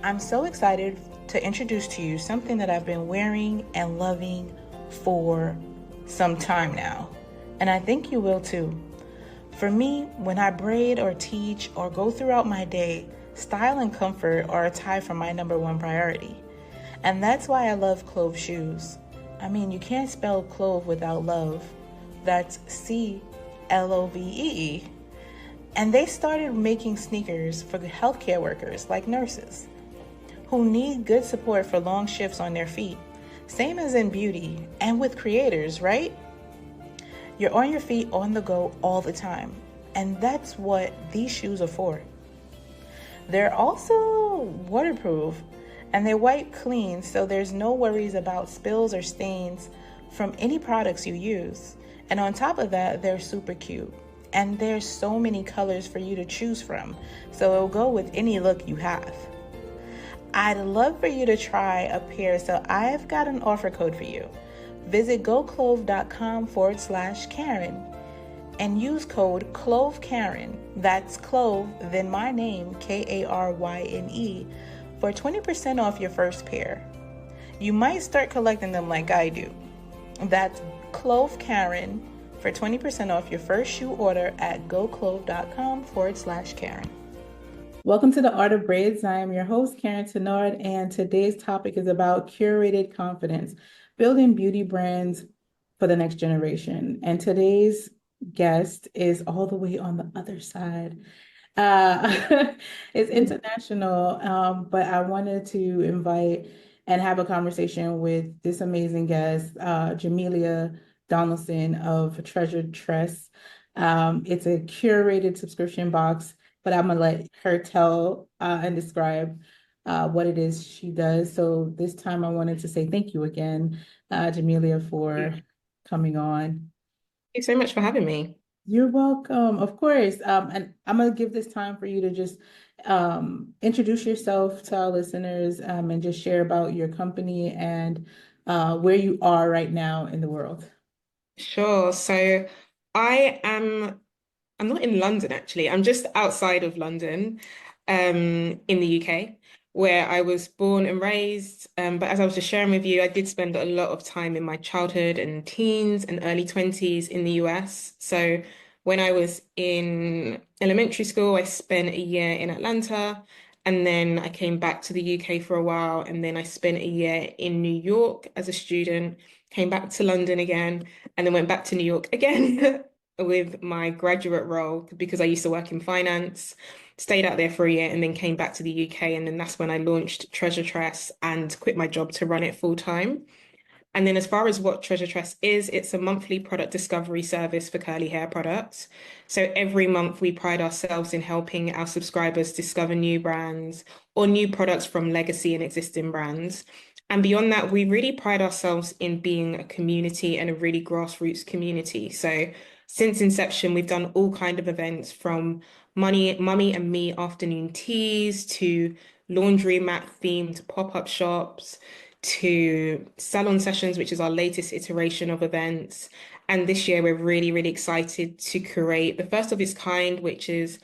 I'm so excited to introduce to you something that I've been wearing and loving for some time now, and I think you will too. For me, when I braid or teach or go throughout my day, style and comfort are a tie for my number one priority. And that's why I love Clove shoes. I mean, you can't spell clove without love. That's Clove. And they started making sneakers for healthcare workers like nurses who need good support for long shifts on their feet. Same as in beauty and with creators, right? You're on your feet on the go all the time. And that's what these shoes are for. They're also waterproof and they wipe clean, so there's no worries about spills or stains from any products you use. And on top of that, they're super cute. And there's so many colors for you to choose from, so it'll go with any look you have. I'd love for you to try a pair, so I've got an offer code for you. Visit goclove.com/Karyne and use code CLOVEKARYNE, that's Clove, then my name, Karyne, for 20% off your first pair. You might start collecting them like I do. That's Clove Karyne for 20% off your first shoe order at goclove.com/Karyne. Welcome to the Art of Braids. I am your host, Karyne Tenard, and today's topic is about curated confidence, building beauty brands for the next generation. And today's guest is all the way on the other side. It's international, but I wanted to invite and have a conversation with this amazing guest, Jamelia Donaldson of Treasure Tress. It's a curated subscription box, but I'm gonna let her tell and describe what it is she does. So this time I wanted to say thank you again, Jamelia, for coming on. You so much for having me. You're welcome, of course. And I'm gonna give this time for you to just introduce yourself to our listeners and just share about your company and where you are right now in the world. Sure. So I am I'm not in London actually. I'm just outside of London, in the UK, where I was born and raised. But as I was just sharing with you, I did spend a lot of time in my childhood and teens and early 20s in the US. So when I was in elementary school, I spent a year in Atlanta, and then I came back to the UK for a while, and then I spent a year in New York as a student, came back to London again, and then went back to New York again with my graduate role because I used to work in finance, stayed out there for a year and then came back to the UK. And then that's when I launched Treasure Tress and quit my job to run it full time. And then as far as what Treasure Tress is, it's a monthly product discovery service for curly hair products. So every month we pride ourselves in helping our subscribers discover new brands or new products from legacy and existing brands. And beyond that, we really pride ourselves in being a community and a really grassroots community. So since inception, we've done all kind of events from mummy and me afternoon teas to laundry mat themed pop-up shops to salon sessions, which is our latest iteration of events. And this year, we're really, really excited to create the first of its kind, which is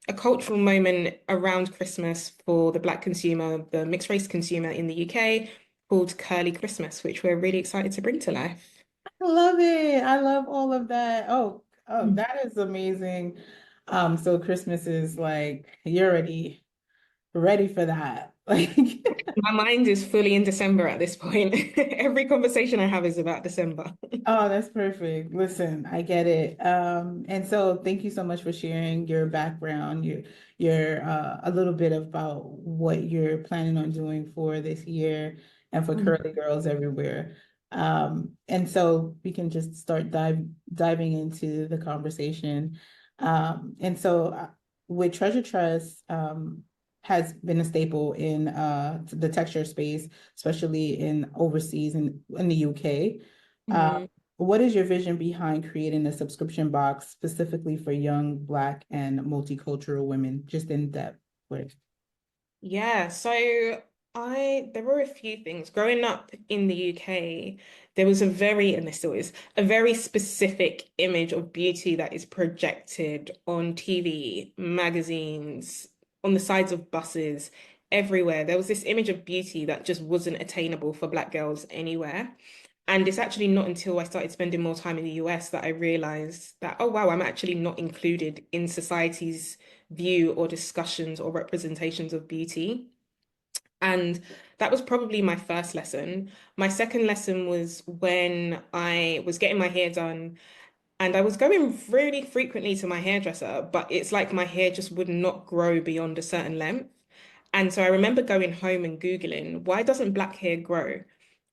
a cultural moment around Christmas for the Black consumer, the mixed race consumer in the UK, called Curly Christmas, which we're really excited to bring to life. I love it. I love all of that. Oh, Mm. that is amazing. So Christmas is like you're already ready for that. Like My mind is fully in December at this point. Every conversation I have is about December. Oh, that's perfect. Listen, I get it. And so thank you so much for sharing your background, your a little bit about what you're planning on doing for this year and for curly girls everywhere. And so we can just start diving into the conversation. And so with Treasure Trust, has been a staple in the texture space, especially in overseas and in the UK. Mhm. What is your vision behind creating a subscription box specifically for young Black and multicultural women, just in depth? With? Yeah, so there were a few things. Growing up in the UK, there was a very, and there still is, a very specific image of beauty that is projected on TV, magazines, on the sides of buses, everywhere. There was this image of beauty that just wasn't attainable for Black girls anywhere. And it's actually not until I started spending more time in the US that I realized that, oh, wow, I'm actually not included in society's view or discussions or representations of beauty. And that was probably my first lesson. My second lesson was when I was getting my hair done and I was going really frequently to my hairdresser, but it's like my hair just would not grow beyond a certain length. And so I remember going home and Googling, why doesn't black hair grow?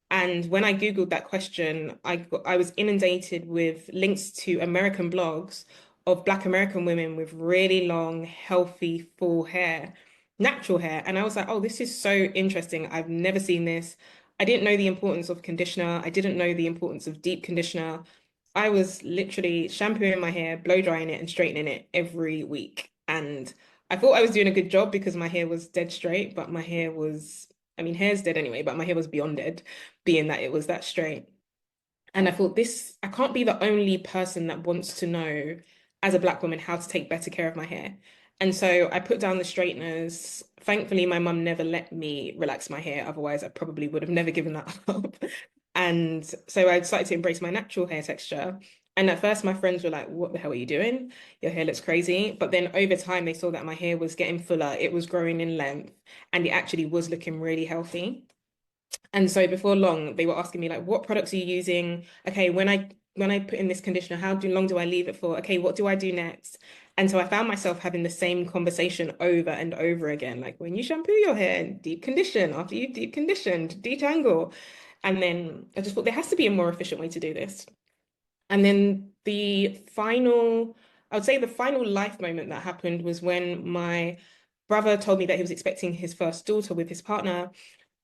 And when I Googled that question, I was inundated with links to American blogs of Black American women with really long, healthy, full hair, natural hair. And I was like, oh, this is so interesting. I've never seen this. I didn't know the importance of conditioner. I didn't know the importance of deep conditioner. I was literally shampooing my hair, blow drying it, and straightening it every week. And I thought I was doing a good job because my hair was dead straight, but my hair was, I mean, hair's dead anyway, but my hair was beyond dead, being that it was that straight. And I thought, this, I can't be the only person that wants to know, as a Black woman, how to take better care of my hair. And so I put down the straighteners. Thankfully, my mum never let me relax my hair. Otherwise, I probably would have never given that up. And so I started to embrace my natural hair texture. And at first, my friends were like, what the hell are you doing? Your hair looks crazy. But then over time, they saw that my hair was getting fuller, it was growing in length, and it actually was looking really healthy. And so before long, they were asking me like, what products are you using? Okay, when I put in this conditioner, long do I leave it for? Okay, what do I do next? And so I found myself having the same conversation over and over again. Like when you shampoo your hair, deep condition. After you've deep conditioned, detangle. And then I just thought there has to be a more efficient way to do this. And then I would say the final life moment that happened was when my brother told me that he was expecting his first daughter with his partner.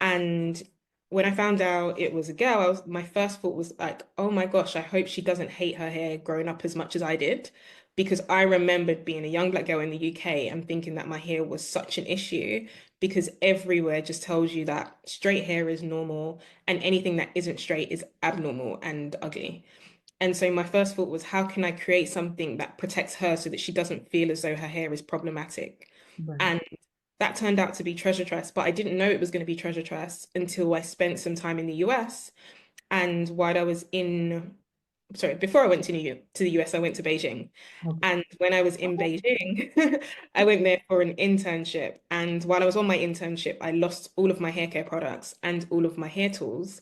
And when I found out it was a girl, my first thought was like, oh my gosh, I hope she doesn't hate her hair growing up as much as I did. Because I remembered being a young Black girl in the UK and thinking that my hair was such an issue because everywhere just tells you that straight hair is normal and anything that isn't straight is abnormal and ugly. And so my first thought was, how can I create something that protects her so that she doesn't feel as though her hair is problematic? Right. And that turned out to be Treasure Tress, but I didn't know it was going to be Treasure Tress until I spent some time in the US. And while I was in, sorry, before I went to the US, I went to Beijing. Okay. And when I was in Beijing, I went there for an internship. And while I was on my internship, I lost all of my hair care products and all of my hair tools.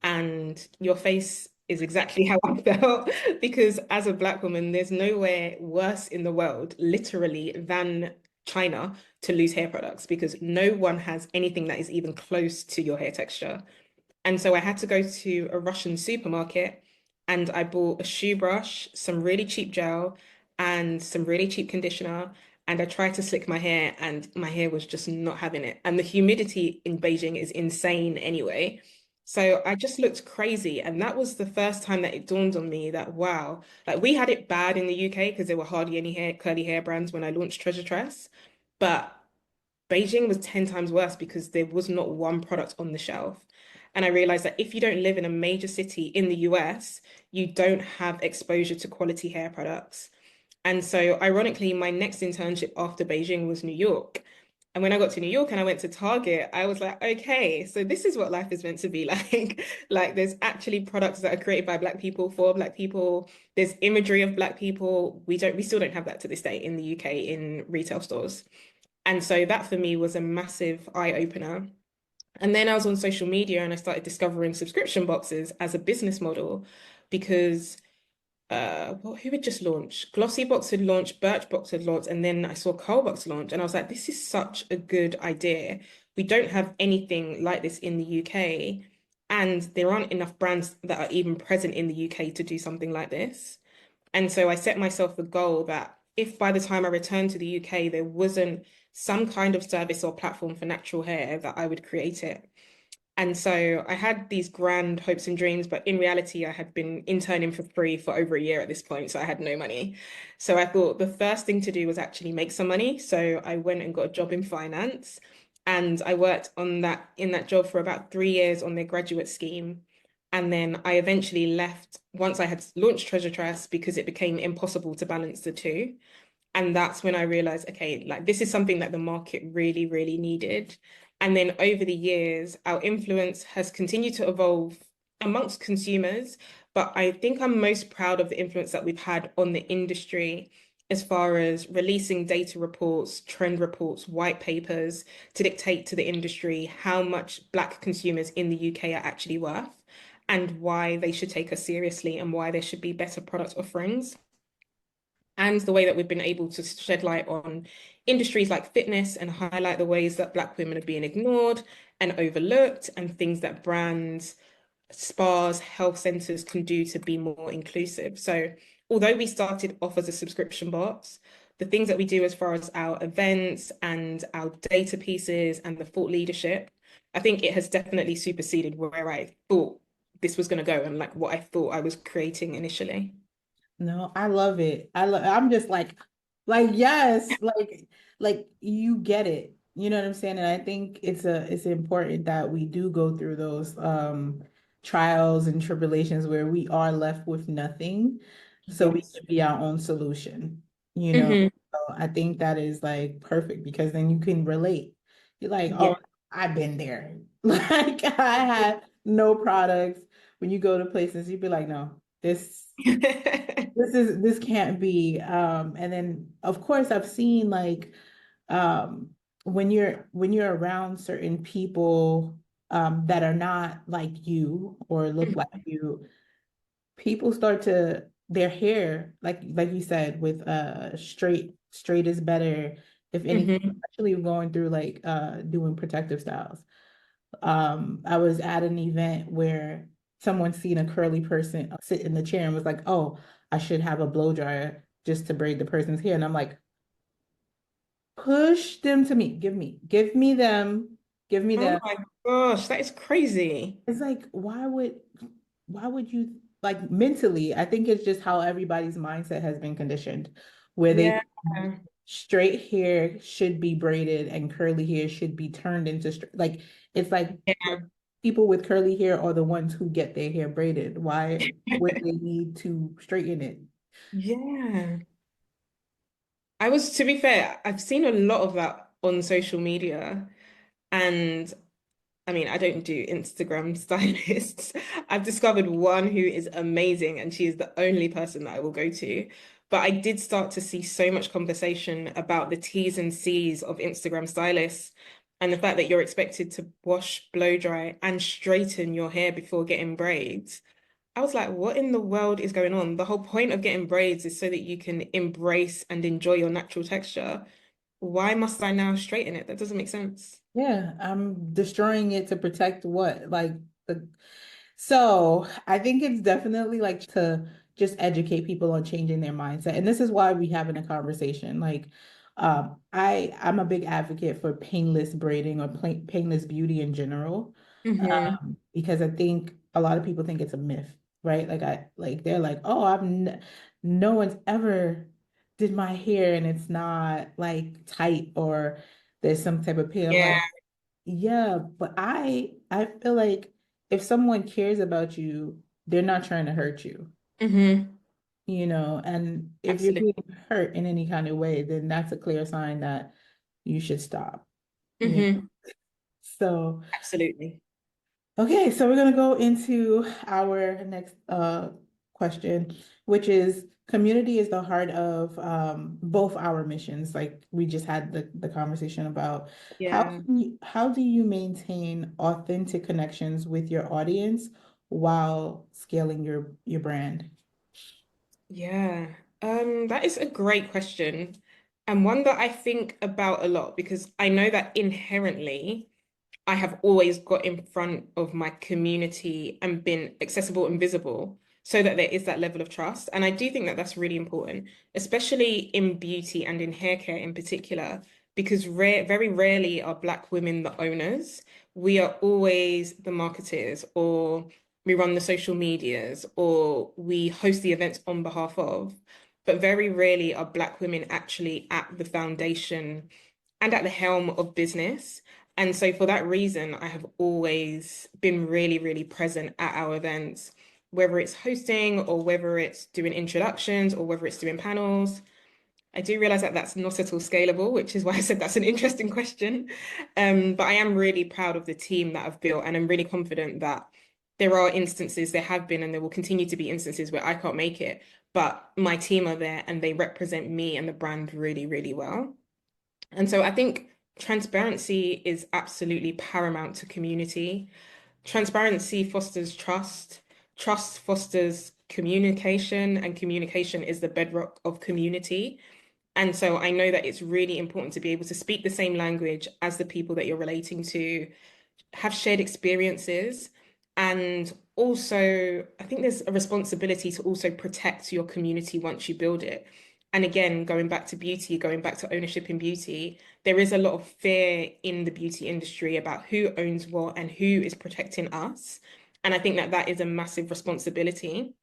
And your face is exactly how I felt because as a Black woman, there's nowhere worse in the world, literally, than China to lose hair products because no one has anything that is even close to your hair texture. And so I had to go to a Russian supermarket and I bought a shoe brush, some really cheap gel, and some really cheap conditioner. And I tried to slick my hair, and my hair was just not having it. And the humidity in Beijing is insane anyway. So I just looked crazy. And that was the first time that it dawned on me that, wow, like we had it bad in the UK because there were hardly any curly hair brands when I launched Treasure Tress. But Beijing was 10 times worse because there was not one product on the shelf. And I realized that if you don't live in a major city in the US, you don't have exposure to quality hair products. And so, ironically, my next internship after Beijing was New York. And when I got to New York and I went to Target, I was like, okay, so this is what life is meant to be like. Like, there's actually products that are created by Black people for Black people. There's imagery of Black people. We still don't have that to this day in the UK in retail stores. And so that for me was a massive eye opener. And then I was on social media and I started discovering subscription boxes as a business model because well, who had just launched? Glossybox had launched, Birchbox had launched, and then I saw Carlbox launch, and I was like, this is such a good idea. We don't have anything like this in the UK, and there aren't enough brands that are even present in the UK to do something like this. And so I set myself the goal that if by the time I returned to the UK, there wasn't some kind of service or platform for natural hair, that I would create it. And so I had these grand hopes and dreams, but in reality, I had been interning for free for over a year at this point, so I had no money. So I thought the first thing to do was actually make some money. So I went and got a job in finance, and I worked on that in that job for about 3 years on their graduate scheme. And then I eventually left once I had launched Treasure Trust because it became impossible to balance the two. And that's when I realized, okay, like this is something that the market really, really needed. And then over the years, our influence has continued to evolve amongst consumers. But I think I'm most proud of the influence that we've had on the industry as far as releasing data reports, trend reports, white papers to dictate to the industry how much Black consumers in the UK are actually worth and why they should take us seriously and why there should be better product offerings and the way that we've been able to shed light on industries like fitness and highlight the ways that Black women are being ignored and overlooked, and things that brands, spas, health centers can do to be more inclusive. So, although we started off as a subscription box, the things that we do as far as our events and our data pieces and the thought leadership, I think it has definitely superseded where I thought this was going to go and like what I thought I was creating initially. No, I love it. I'm just yes, like you get it. You know what I'm saying? And I think it's important that we do go through those trials and tribulations where we are left with nothing so we Yes. can be our own solution, you know. Hmm. So I think that is like perfect because then you can relate. You're like, Yeah. oh, I've been there. Like I had no products. When you go to places, you'd be like, no, this can't be. And then of course I've seen like um when you're around certain people that are not like you or look like you, people start to their hair, like you said, with straight is better, if anything, Hmm. especially going through like doing protective styles. I was at an event where someone seen a curly person sit in the chair and was like, "Oh, I should have a blow dryer just to braid the person's hair." And I'm like, "Push them to me. Give me them. Give me Oh them." my gosh, that is crazy. It's like, why would you like mentally? I think it's just how everybody's mindset has been conditioned, where they Yeah. think straight hair should be braided and curly hair should be turned into straight. Like it's like Yeah. people with curly hair are the ones who get their hair braided. Why would they need to straighten it? Yeah. To be fair, I've seen a lot of that on social media. And I mean, I don't do Instagram stylists. I've discovered one who is amazing, and she is the only person that I will go to. But I did start to see so much conversation about the T's and C's of Instagram stylists and the fact that you're expected to wash, blow dry, and straighten your hair before getting braids. I was like, what in the world is going on? The whole point of getting braids is so that you can embrace and enjoy your natural texture. Why must I now straighten it? That doesn't make sense. Yeah, I'm destroying it to protect what? Like the so I think it's definitely like to just educate people on changing their mindset. And this is why we having a conversation. Like I'm a big advocate for painless braiding or painless beauty in general. Hmm. Because I think a lot of people think it's a myth, right? They're like, oh, no one's ever did my hair and it's not like tight or there's some type of pain. I'm Yeah. like, yeah, but I feel like if someone cares about you, they're not trying to hurt you, Hmm. and if you're Absolutely. being hurt in any kind of way, then that's a clear sign that you should stop. You know? Hmm. So, Absolutely. okay, so we're gonna go into our next question, which is community is the heart of both our missions. Like we just had the conversation about Yeah. how do you maintain authentic connections with your audience while scaling your brand? Yeah. That is a great question and one that I think about a lot because I know that inherently I have always got in front of my community and been accessible and visible so that there is that level of trust. And I do think that that's really important, especially in beauty and in hair care in particular, because very rarely are Black women the owners. We are always the marketers, or we run the social medias, or we host the events on behalf of. But very rarely are Black women actually at the foundation and at the helm of business. And so for that reason, I have always been really, really present at our events, whether it's hosting or whether it's doing introductions or whether it's doing panels. I do realize that that's not at all scalable, which is why I said that's an interesting question. But I am really proud of the team that I've built, and I'm really confident that there are instances, there have been, and there will continue to be instances where I can't make it, but my team are there and they represent me and the brand really, really well. And so I think transparency is absolutely paramount to community. Transparency fosters trust. Trust fosters communication, and communication is the bedrock of community. And so I know that it's really important to be able to speak the same language as the people that you're relating to, have shared experiences. And also, I think there's a responsibility to also protect your community once you build it. And again, going back to beauty, going back to ownership in beauty, there is a lot of fear in the beauty industry about who owns what and who is protecting us. And I think that that is a massive responsibility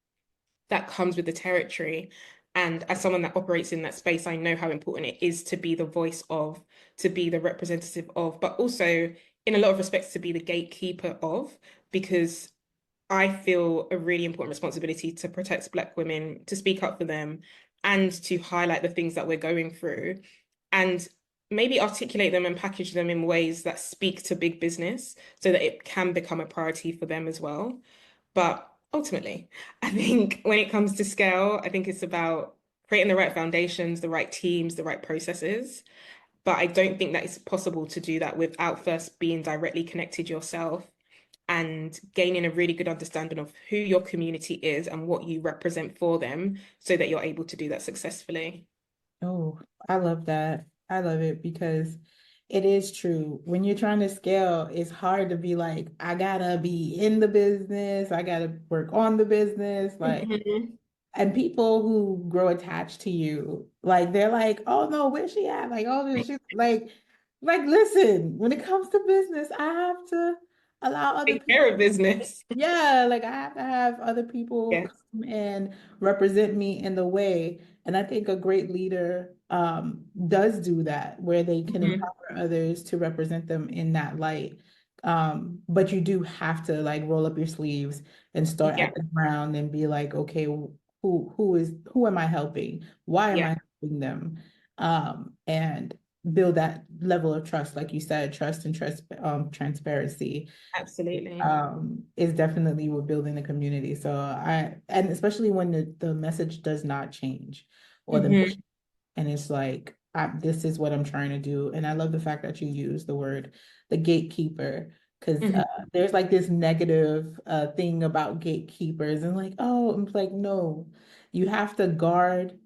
that comes with the territory. And as someone that operates in that space, I know how important it is to be the voice of, to be the representative of, but also in a lot of respects to be the gatekeeper of, because I feel a really important responsibility to protect Black women, to speak up for them, and to highlight the things that we're going through, and maybe articulate them and package them in ways that speak to big business so that it can become a priority for them as well. But ultimately, I think when it comes to scale, I think it's about creating the right foundations, the right teams, the right processes. But I don't think that it's possible to do that without first being directly connected yourself and gaining a really good understanding of who your community is and what you represent for them so that you're able to do that successfully. Oh, I love that. I love it because it is true. When you're trying to scale, it's hard to be like, I gotta be in the business, I gotta work on the business. Like, Mhm. and people who grow attached to you, like they're like, oh no, where's she at? Like, oh, she's like, listen, when it comes to business, I have to allow other Take care of people. business. Yeah, like I have to have other people Yes. come and represent me in the way. And I think a great leader does do that, where they can Mhm. empower others to represent them in that light. But you do have to like roll up your sleeves and start Yeah. at the ground and be like, okay, who am I helping? Why am Yeah. I helping them? And build that level of trust, like you said, trust and transparency Absolutely. is definitely what building the community. So and especially when the message does not change or the Hmm. mission, and it's like, this is what I'm trying to do. And I love the fact that you use the word, the gatekeeper, because Hmm. there's like this negative thing about gatekeepers and like, oh, I'm like, no, you have to guard,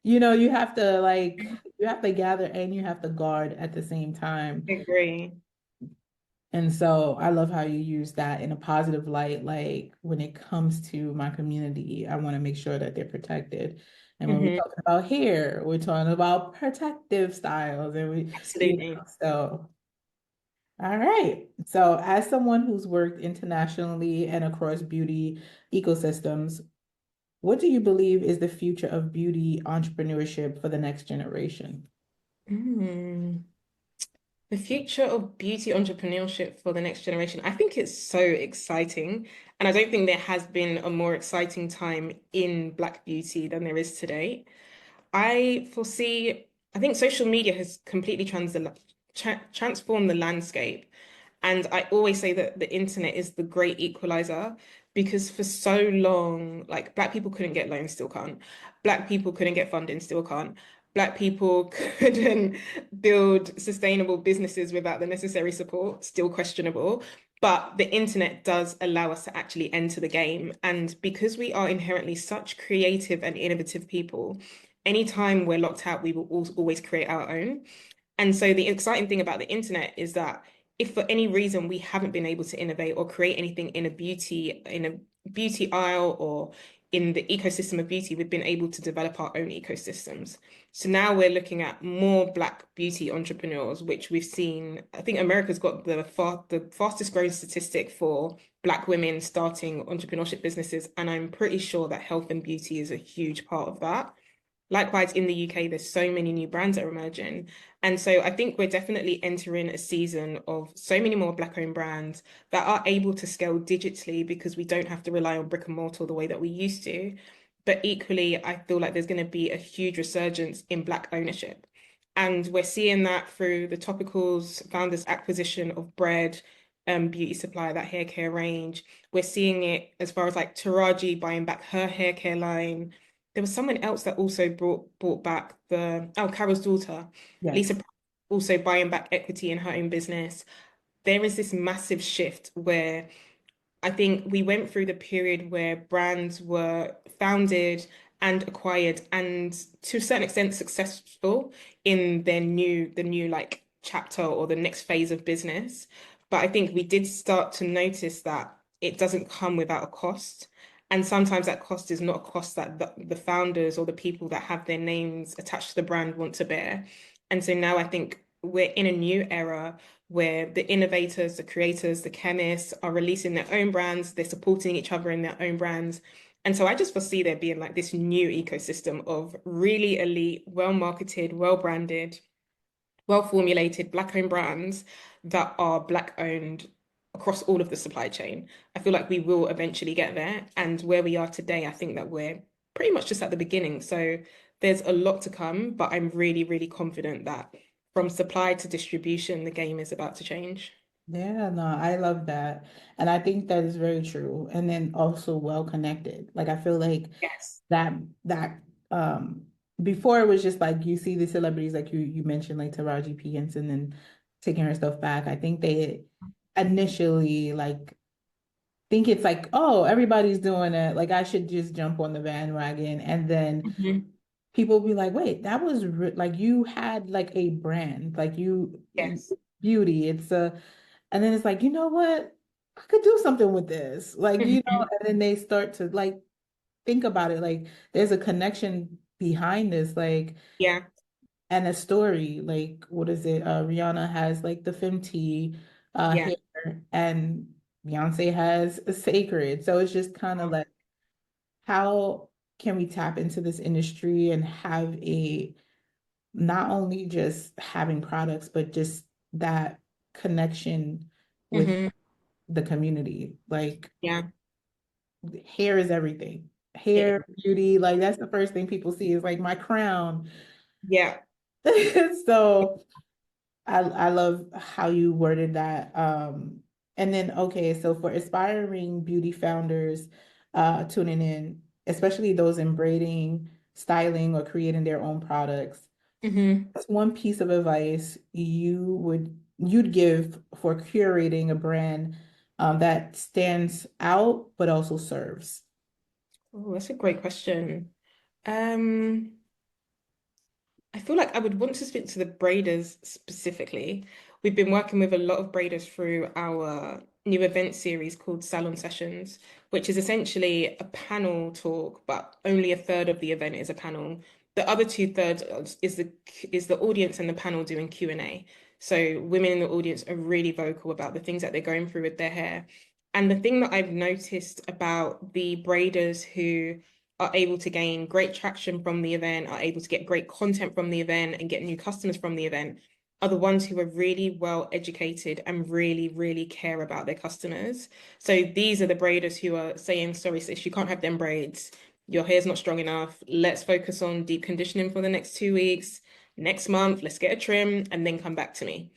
you have to like, you have to gather and you have to guard at the same time. Agree. And so I love how you use that in a positive light. Like when it comes to my community, I want to make sure that they're protected. And when we're Hmm. talking about hair, we're talking about protective styles and Absolutely. so all right. So as someone who's worked internationally and across beauty ecosystems, what do you believe is the future of beauty entrepreneurship for the next generation? Mm. The future of beauty entrepreneurship for the next generation. I think it's so exciting. And I don't think there has been a more exciting time in Black beauty than there is today. I foresee, I think social media has completely transformed the landscape. And I always say that the internet is the great equalizer because for so long, like Black people couldn't get loans, still can't. Black people couldn't get funding, still can't. Black people couldn't build sustainable businesses without the necessary support, still questionable. But the internet does allow us to actually enter the game. And because we are inherently such creative and innovative people, anytime we're locked out, we will always create our own. And so the exciting thing about the internet is that if for any reason we haven't been able to innovate or create anything in a beauty aisle or in the ecosystem of beauty, we've been able to develop our own ecosystems. So now we're looking at more Black beauty entrepreneurs, which we've seen. I think America's got the fastest growing statistic for Black women starting entrepreneurship businesses, and I'm pretty sure that health and beauty is a huge part of that. Likewise, in the UK, there's so many new brands that are emerging. And so I think we're definitely entering a season of so many more Black-owned brands that are able to scale digitally because we don't have to rely on brick and mortar the way that we used to. but equally, I feel like there's going to be a huge resurgence in Black ownership. And we're seeing that through the Topicals founders' acquisition of Bread, beauty supply, that hair care range. We're seeing it as far as like Taraji buying back her hair care line. There was someone else that also bought back Carol's daughter, Yes. Lisa, also buying back equity in her own business. There is this massive shift where I think we went through the period where brands were founded and acquired and to a certain extent successful in the new like chapter or the next phase of business. But I think we did start to notice that it doesn't come without a cost. And sometimes that cost is not a cost that the founders or the people that have their names attached to the brand want to bear. And so now I think we're in a new era where the innovators, the creators, the chemists are releasing their own brands, they're supporting each other in their own brands. And so I just foresee there being like this new ecosystem of really elite, well marketed, well branded, well formulated Black owned brands that are Black owned across all of the supply chain. I feel like we will eventually get there. And where we are today, I think that we're pretty much just at the beginning. So there's a lot to come, but I'm really, really confident that from supply to distribution, the game is about to change. Yeah, no, I love that. And I think that is very true. And then also well connected. Like I feel like Yes. that before it was just like you see the celebrities like you mentioned like Taraji P. Henson and taking her stuff back. I think they initially like think it's like, oh, everybody's doing it. Like I should just jump on the bandwagon. And then Mhm. people be like, wait, that was like you had like a brand, like Yes. beauty. It's a, and then it's like, you know what? I could do something with this. Like, Mhm. and then they start to like think about it. Like there's a connection behind this, like, Yeah. and a story. Like, what is it? Rihanna has like the Fenty Yeah. hair and Beyonce has a sacred. So it's just kind of like, how can we tap into this industry and have a not only just having products, but just that connection with Hmm. the community. Like Yeah. hair is everything. It- Hair, beauty, like that's the first thing people see is like my crown. yeah. So I love how you worded that. And then okay, so for aspiring beauty founders tuning in, especially those in braiding, styling, or creating their own products, Hmm. what's one piece of advice you'd give for curating a brand that stands out but also serves? Oh, that's a great question. Um, I feel like I would want to speak to the braiders specifically. We've been working with a lot of braiders through our new event series called Salon Sessions, which is essentially a panel talk, but only a third of the event is a panel. The other two-thirds is the audience and the panel doing Q&A. So women in the audience are really vocal about the things that they're going through with their hair. And the thing that I've noticed about the braiders who are able to gain great traction from the event, are able to get great content from the event and get new customers from the event, are the ones who are really well educated and really, really care about their customers. So these are the braiders who are saying, sorry, sis, you can't have them braids. Your hair's not strong enough. Let's focus on deep conditioning for the next 2 weeks. Next month, let's get a trim and then come back to me.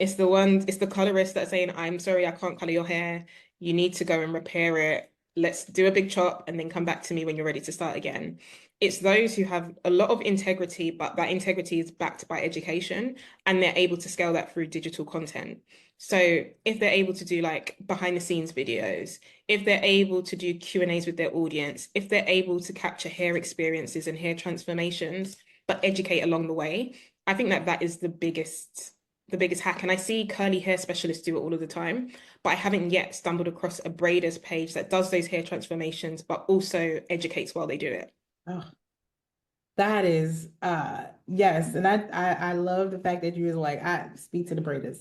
It's the colorist that's saying, I'm sorry, I can't color your hair. You need to go and repair it. Let's do a big chop and then come back to me when you're ready to start again. It's those who have a lot of integrity, but that integrity is backed by education and they're able to scale that through digital content. So if they're able to do like behind the scenes videos, if they're able to do Q&As with their audience, if they're able to capture hair experiences and hair transformations, but educate along the way, I think that that is the biggest hack. And I see curly hair specialists do it all of the time, but I haven't yet stumbled across a braiders page that does those hair transformations, but also educates while they do it. Oh, that is yes, and I love the fact that you was like I speak to the braiders.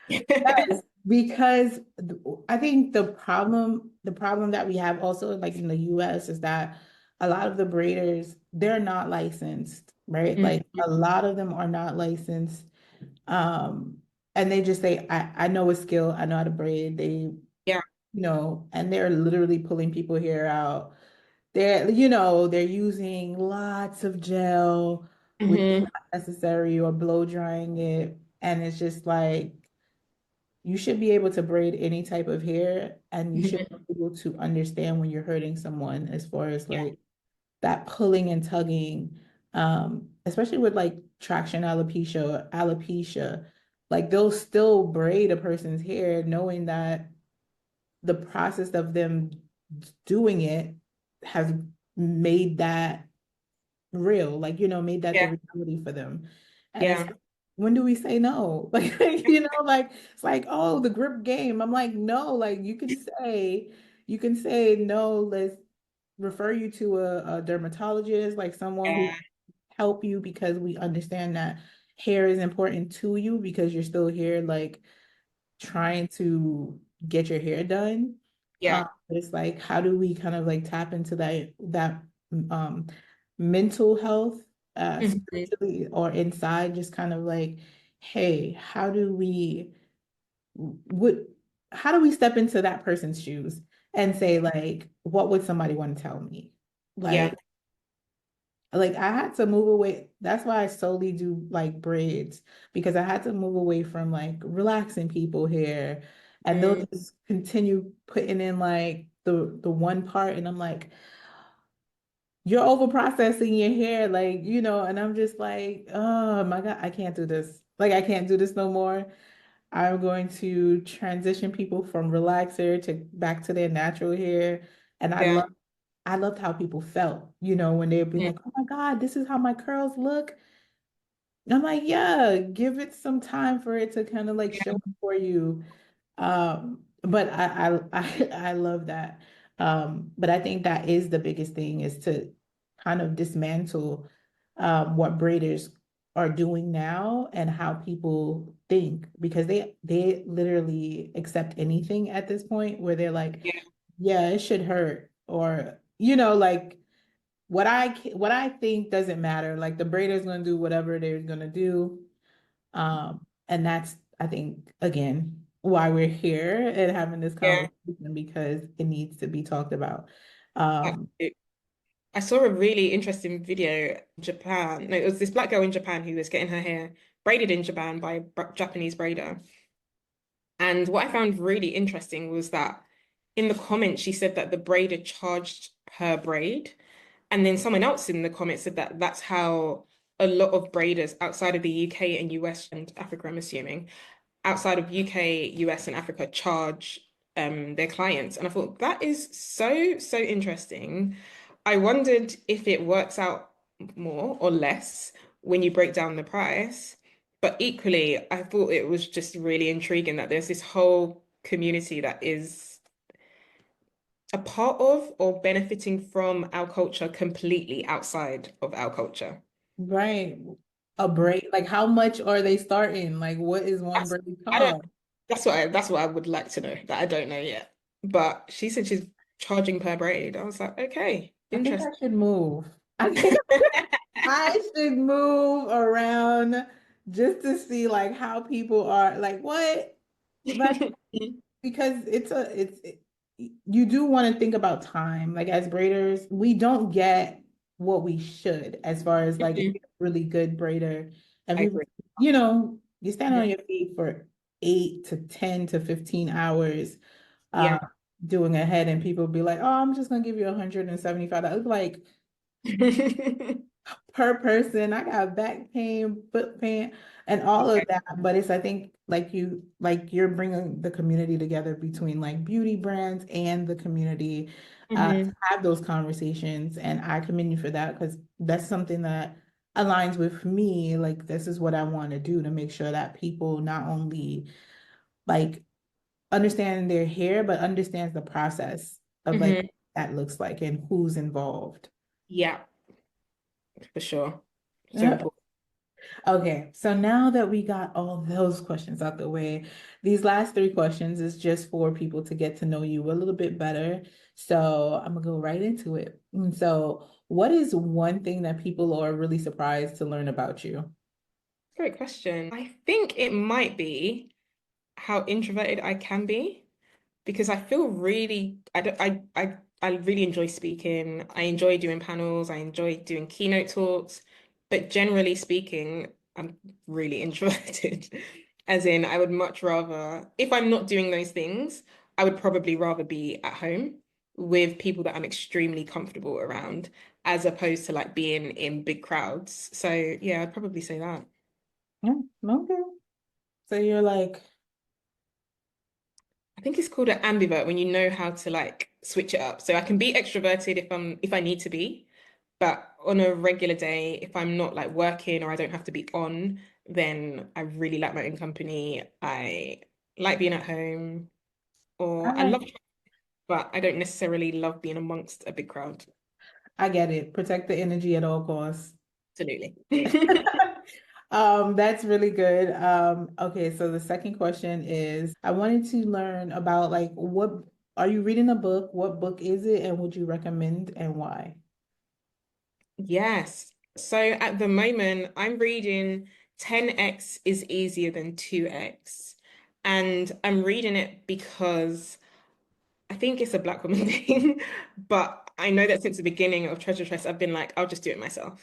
Yes, because I think the problem that we have also like in the US is that a lot of the braiders they're not licensed, right? Like Mhm. a lot of them are not licensed. Um, and they just say, I know a skill, I know how to braid. They, Yeah. and they're literally pulling people hair out they're using lots of gel, which is Hmm. not necessary, or blow drying it. And it's just like, you should be able to braid any type of hair, and you should be able to understand when you're hurting someone as far as Yeah, like that pulling and tugging, especially with like traction alopecia, like they'll still braid a person's hair knowing that the process of them doing it has made that real, like, made that the yeah, reality for them. And it's, yeah, when do we say no? Like, like it's like, oh, the grip game. I'm like, no, like you can say no, let's refer you to a dermatologist, like someone who yeah, help you, because we understand that hair is important to you because you're still here, like trying to get your hair done. yeah. It's like, how do we kind of like tap into that um mental health, Hmm. spiritually or inside, just kind of like, hey, would how do we step into that person's shoes and say, like, what would somebody want to tell me? Yeah. Like I had to move away. That's why I solely do like braids, because I had to move away from like relaxing people hair, and they'll Mm. just continue putting in like the one part, and I'm like, you're over processing your hair, like, and I'm just like, oh my God, I can't do this. Like I can't do this no more. I'm going to transition people from relaxer to back to their natural hair. And Yeah. I loved how people felt, when they'd be Mm. like, oh my God, this is how my curls look. I'm like, yeah, give it some time for it to kind of like show Yeah. up for you. But I love that. But I think that is the biggest thing, is to kind of dismantle what braiders are doing now and how people think, because they literally accept anything at this point, where they're like, Yeah. yeah, it should hurt, or like what I think doesn't matter. Like the braider's gonna do whatever they're gonna do. And that's, I think, again, why we're here and having this Yeah. conversation, because it needs to be talked about. I Um, I saw a really interesting video in Japan. No, it was this black girl in Japan who was getting her hair braided in Japan by a Japanese braider. And what I found really interesting was that in the comments, she said that the braider charged per braid. And then someone else in the comments said that that's how a lot of braiders outside of the UK and US and Africa, I'm assuming, outside of UK, US, and Africa charge their clients. And I thought that is so, so interesting. I wondered if it works out more or less when you break down the price. But equally, I thought it was just really intriguing that there's this whole community that is a part of or benefiting from our culture completely outside of our culture. right. A braid, like how much are they starting? Like what is one That's braid I don't cost? that's what I would like to know that I don't know yet. But she said she's charging per braid. I was like, okay, I think I interesting. should move. I think I should move around just to see like how people are, like what? Like, because you do want to think about time. Like as braiders, we don't get what we should, as far as like if Mhm. you're a really good braider and I people, agree. you stand Mhm. on your feet for 8 to 10 to 15 hours uh Yeah. doing a head, and people be like, oh, I'm just gonna give you $175. Like, per person. I got back pain, foot pain, and all of that. But it's, I think, you're bringing the community together between like beauty brands and the community, to Mhm. have those conversations. And I commend you for that, because that's something that aligns with me. Like this is what I want to do, to make sure that people not only like understand their hair, but understands the process of like Mhm. that looks like and who's involved. Yeah, for sure. So important. Okay, so now that we got all those questions out the way, these last three questions is just for people to get to know you a little bit better. So I'm gonna go right into it. And so, what is one thing that people are really surprised to learn about you? Great question. I think it might be how introverted I can be because I feel really I don't I I really enjoy speaking. I enjoy doing panels. I enjoy doing keynote talks. But generally speaking, I'm really introverted. As in, I would much rather, if I'm not doing those things, I would probably rather be at home with people that I'm extremely comfortable around, as opposed to like being in big crowds. So yeah, I'd probably say that. Yeah, okay. So you're like, I think it's called an ambivert when you know how to like switch it up. So I can be extroverted if I need to be, but on a regular day, if I'm not like working or I don't have to be on, then I really like my own company. I like being at home, I or I like, love, but I don't necessarily love being amongst a big crowd. I get it. Protect the energy at all costs. Absolutely. That's really good. Okay, so the second question is, I wanted to learn about like what are you reading a book? What book is it, and would you recommend and why? Yes. So at the moment, I'm reading 10x is easier than 2x. And I'm reading it because I think it's a Black woman thing, but I know that since the beginning of Treasure Tress, I've been like, I'll just do it myself.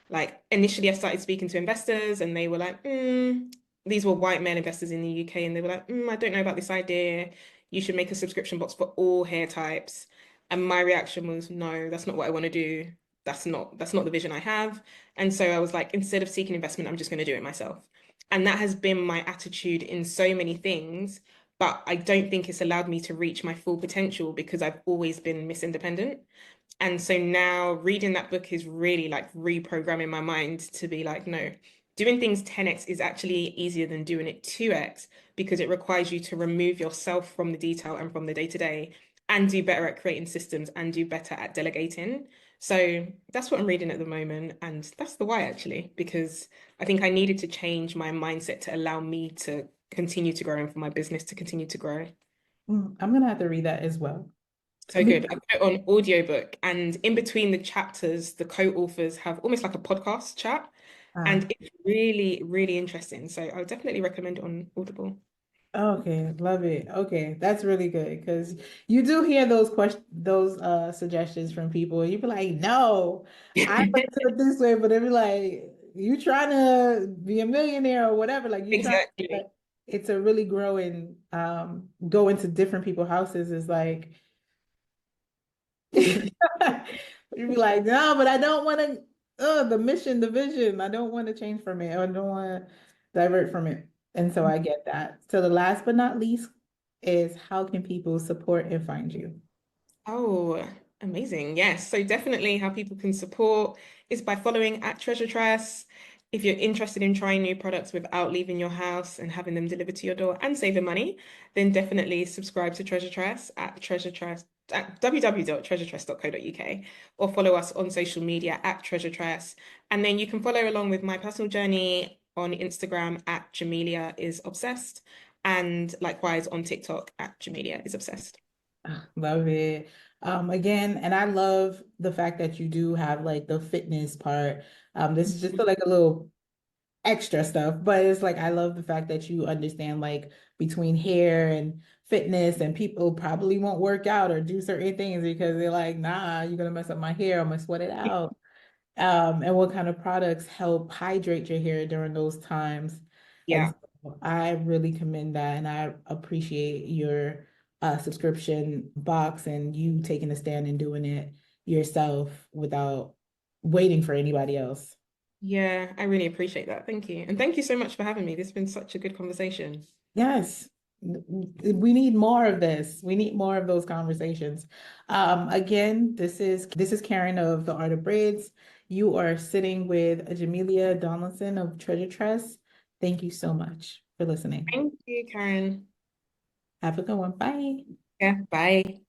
Like initially, I started speaking to investors, and they were like, these were white male investors in the UK, and they were like, I don't know about this idea. You should make a subscription box for all hair types. And my reaction was, no, that's not what I want to do. That's not the vision I have. And so I was like, instead of seeking investment, I'm just going to do it myself. And that has been my attitude in so many things, but I don't think it's allowed me to reach my full potential because I've always been Miss Independent. And so now reading that book is really like reprogramming my mind to be like, no, doing things 10x is actually easier than doing it 2x because it requires you to remove yourself from the detail and from the day to day and do better at creating systems and do better at delegating. So that's what I'm reading at the moment. And that's the why actually, because I think I needed to change my mindset to allow me to continue to grow and for my business to continue to grow. I'm gonna have to read that as well. So good. I put it on audiobook, and in between the chapters, the co-authors have almost like a podcast chat, Uh, and it's really, really interesting. So I would definitely recommend it on Audible. okay, love it. Okay, that's really good because you do hear those suggestions from people, and you be like, no, I would do it this way, but they be like, you trying to be a millionaire or whatever, like you trying Exactly. it's a really growing go into different people's houses is like you'd be like, no, but I don't want to the mission, the vision. I don't want to change from it. I don't want to divert from it. And so I get that. So the last but not least is how can people support and find you? Oh, amazing. Yes. So definitely how people can support is by following at Treasure Tress. If you're interested in trying new products without leaving your house and having them delivered to your door and saving money, then definitely subscribe to Treasure Tress at Treasure Tress at www.treasuretress.co.uk or follow us on social media at Treasure Tress. And then you can follow along with my personal journey on Instagram at Jamelia is obsessed and likewise on TikTok at Jamelia is obsessed. Love it. Again, and I love the fact that you do have like the fitness part. This is just like a little extra stuff, but it's like I love the fact that you understand like between hair and fitness, and people probably won't work out or do certain things because they're like, nah, you're gonna mess up my hair, I'm gonna sweat it out. And what kind of products help hydrate your hair during those times. And Yeah. so I really commend that, and I appreciate your subscription box and you taking a stand and doing it yourself without waiting for anybody else. Yeah, I really appreciate that. Thank you. And thank you so much for having me. This has been such a good conversation. Yes, we need more of this. We need more of those conversations. Again, this is Karyne of The Art of Braids. You are sitting with Jamelia Donaldson of Treasure Tress. Thank you so much for listening. Thank you, Karen. Have a good one. Bye. Yeah, bye.